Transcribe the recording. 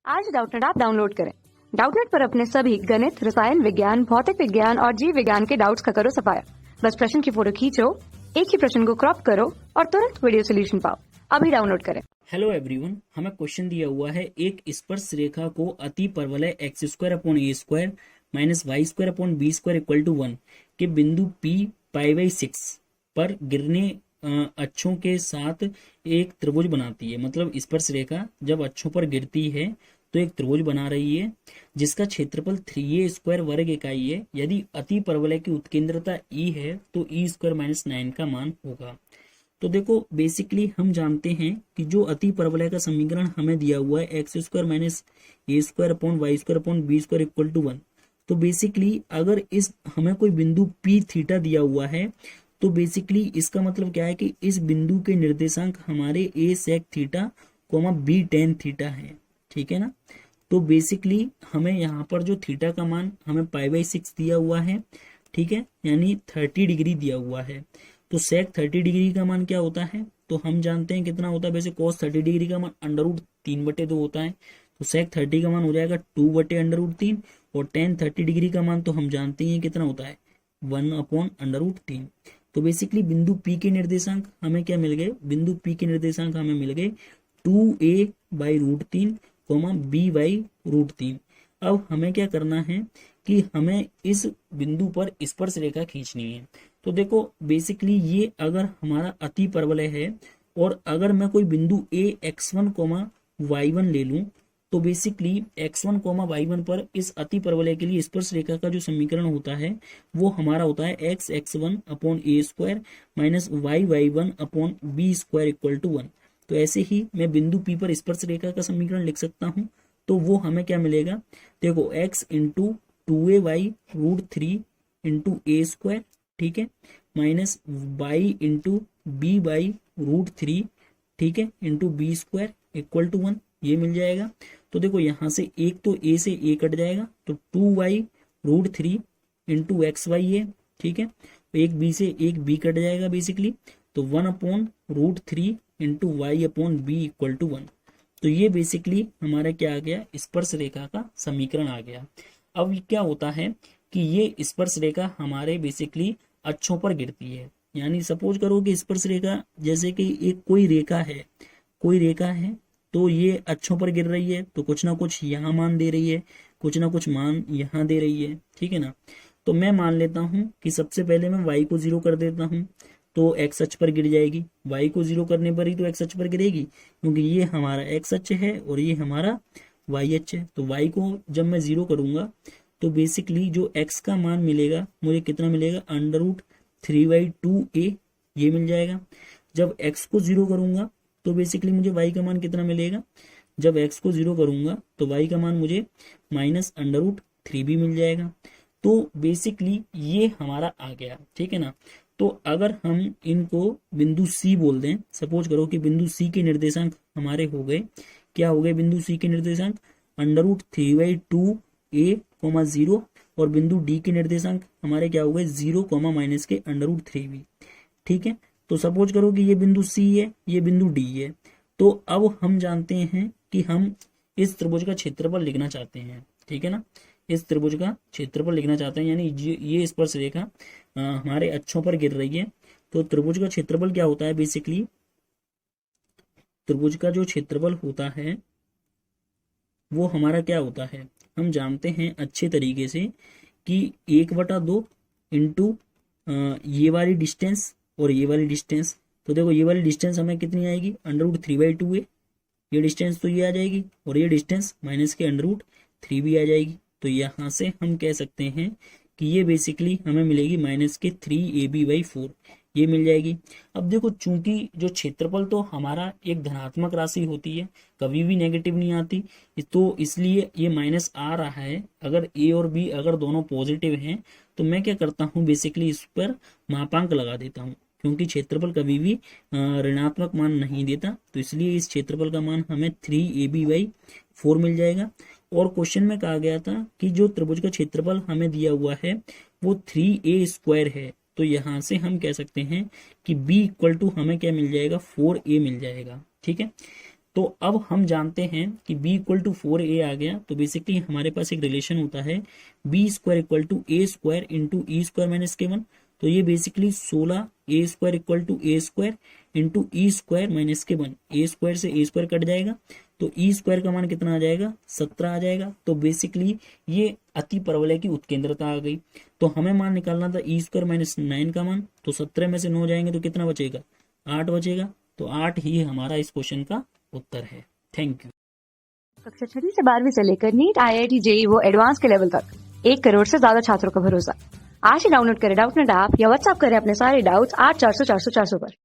आज Doubtnut app download करें। Doubtnut पर अपने सभी गणित, रसायन विज्ञान, भौतिक विज्ञान और जीव विज्ञान के डाउट्स का करो सफाया। बस प्रश्न की फोटो खींचो, एक ही प्रश्न को क्रॉप करो और तुरंत वीडियो सोल्यूशन पाओ। अभी डाउनलोड करें। हेलो एवरीवन, हमें क्वेश्चन दिया हुआ है एक स्पर्श रेखा को अति परवलय x square upon a square minus y square upon b square equal to 1 के बिंदु पी पाई/6 पर गिरने अक्षों के साथ एक त्रिभुज बनाती है। मतलब स्पर्श रेखा जब अक्षों पर गिरती है तो एक त्रिभुज बना रही है जिसका क्षेत्रफल 3a² वर्ग इकाई है। यदि अति परवलय की उत्केंद्रता E है तो E² माइनस 9 का मान होगा। तो देखो बेसिकली हम जानते हैं कि जो अति परवलय का समीकरण हमें दिया हुआ है x² minus a² upon y square upon b square equal to 1। तो बेसिकली अगर इस हमें कोई बिंदु p थीटा दिया हुआ है तो बेसिकली इसका मतलब क्या है कि इस बिंदु के निर्देशांक हमारे a sec theta coma b tan theta है। ठीक है ना। तो बेसिकली हमें यहाँ पर जो थीटा का मान हमें पाई/6 दिया हुआ है, ठीक है, यानी 30 डिग्री दिया हुआ है। तो सेक 30 डिग्री का मान क्या होता है तो हम जानते हैं कितना होता है। वैसे cos 30 डिग्री का मान √3/2 होता है। तो सेक 30 का मान हो जाएगा 2/√3 और tan 30 डिग्री का मान तो हम जानते हैं कितना होता है 1/√3। तो बेसिकली बिंदु P के निर्देशांक हमें क्या मिल गए, बिंदु P के निर्देशांक हमें मिल गए 2a/√3 b/√3। अब हमें क्या करना है कि हमें इस बिंदु पर स्पर्श रेखा खींचनी है। तो देखो बेसिकली ये अगर हमारा अति परवलय है और अगर मैं कोई बिंदु a x1, y1 ले लूं तो बेसिकली x1, y1 पर इस अति परवलय के लिए स्पर्श रेखा का जो समीकरण होता है वो हमारा होता है x(x1) upon a² minus y(y1) upon b² equal to 1। तो ऐसे ही मैं बिंदु P पर स्पर्श रेखा का समीकरण लिख सकता हूं। तो वो हमें क्या मिलेगा, देखो x into 2a/√3 into a², ठीक है, माइनस y इंटू b/√3, ठीक है, इंटू b² इक्वल टू 1, ये मिल जाएगा। तो देखो यहाँ से एक तो a से a कट जाएगा तो 2y√3 इंटू xy है, ठीक है, एक b से एक b कट जाएगा बेसिकली, तो 1/√3 into y upon b equal to 1। तो ये बेसिकली हमारा क्या आ गया, स्पर्श रेखा का समीकरण आ गया। अब क्या होता है कि ये स्पर्श रेखा हमारे बेसिकली अक्षों पर गिरती है। यानी सपोज करो कि स्पर्श रेखा जैसे कि एक कोई रेखा है तो ये अक्षों पर गिर रही है तो कुछ ना कुछ यहाँ मान दे रही है, कुछ ना कुछ मान यहाँ दे रही है, ठीक है ना। तो मैं मान लेता हूँ कि सबसे पहले मैं y को 0 कर देता हूँ तो x अक्ष पर गिर जाएगी। y को 0 करने पर ही तो x अक्ष पर गिरेगी क्योंकि ये हमारा x अक्ष है और ये हमारा y अक्ष है। तो y को जब मैं 0 करूंगा तो बेसिकली जो x का मान मिलेगा मुझे कितना मिलेगा, √3/2a, ये मिल जाएगा। जब x को 0 करूंगा तो बेसिकली मुझे y का मान कितना मिलेगा, जब x को 0 करूंगा तो y का मान मुझे माइनस √3b मिल जाएगा। तो बेसिकली ये हमारा आ गया, ठीक है ना। तो अगर हम इनको बिंदु C बोल दें, सपोज करो कि बिंदु C के निर्देशांक हमारे हो गए, क्या हो गए बिंदु C के निर्देशांक √3/2a, 0 और बिंदु D के निर्देशांक हमारे क्या हो गए 0, माइनस के √3b, ठीक है। तो सपोज करो कि ये बिंदु C है, ये बिंदु D है। तो अब हम जानते हैं कि हम इस त्रिभुज का क्षेत्रफल लिखना चाहते हैं, ठीक है ना, इस त्रिभुज का क्षेत्रफल लिखना चाहते हैं। यानी ये स्पर्श रेखा हमारे अक्षों पर गिर रही है तो त्रिभुज का क्षेत्रफल क्या होता है, बेसिकली त्रिभुज का जो क्षेत्रफल होता है वो हमारा क्या होता है, हम जानते हैं अच्छे तरीके से कि 1/2 इंटू ये वाली डिस्टेंस और ये वाली डिस्टेंस। तो देखो ये वाली डिस्टेंस हमें कितनी आएगी, √3/2 है, ये डिस्टेंस तो ये आ जाएगी और ये डिस्टेंस माइनस के √3b आ जाएगी। तो यहाँ से हम कह सकते हैं कि ये बेसिकली हमें मिलेगी माइनस के 3ab/4, ये मिल जाएगी। अब देखो चूंकि जो क्षेत्रफल तो हमारा एक धनात्मक राशि होती है, कभी भी नेगेटिव नहीं आती, तो इसलिए ये माइनस आ रहा है। अगर a और b अगर दोनों पॉजिटिव हैं तो मैं क्या करता हूँ, बेसिकली इस पर मापांक लगा देता हूँ क्योंकि क्षेत्रफल कभी भी ऋणात्मक मान नहीं देता। तो इसलिए इस क्षेत्रफल का मान हमें 3ab/4 मिल जाएगा। और क्वेश्चन में कहा गया था कि जो त्रिभुज का क्षेत्रफल हमें दिया हुआ है वो 3a² है। तो यहाँ से हम कह सकते हैं कि b इक्वल टू हमें क्या मिल जाएगा, 4a मिल जाएगा, ठीक है। तो अब हम जानते हैं कि b इक्वल टू 4a आ गया, तो बेसिकली हमारे पास एक रिलेशन होता है b square equal to a square into e square minus k1। तो ये basically 16 a square equal to a square into e square minus k1, a square से a square cut जाएगा, तो ई स्क्वायर का मान कितना आ जाएगा, 17 आ जाएगा। तो बेसिकली ये अति परवलय की उत्केंद्रता आ गई। तो हमें मान निकालना था ई स्क्वायर माइनस 9 का मान, तो 17 में से 9 जाएंगे तो कितना बचेगा, 8 बचेगा। तो 8 ही हमारा इस क्वेश्चन का उत्तर है। Thank you. कक्षा 6वीं से 12वीं से लेकर नीट, IIT, JEE वो एडवांस के लेवल तक 1 करोड़ से ज्यादा छात्रों का भरोसा। आज ही डाउनलोड करें डाउटनेट ऐप या व्हाट्सएप करें अपने सारे डाउट्स 8400 400 400 पर।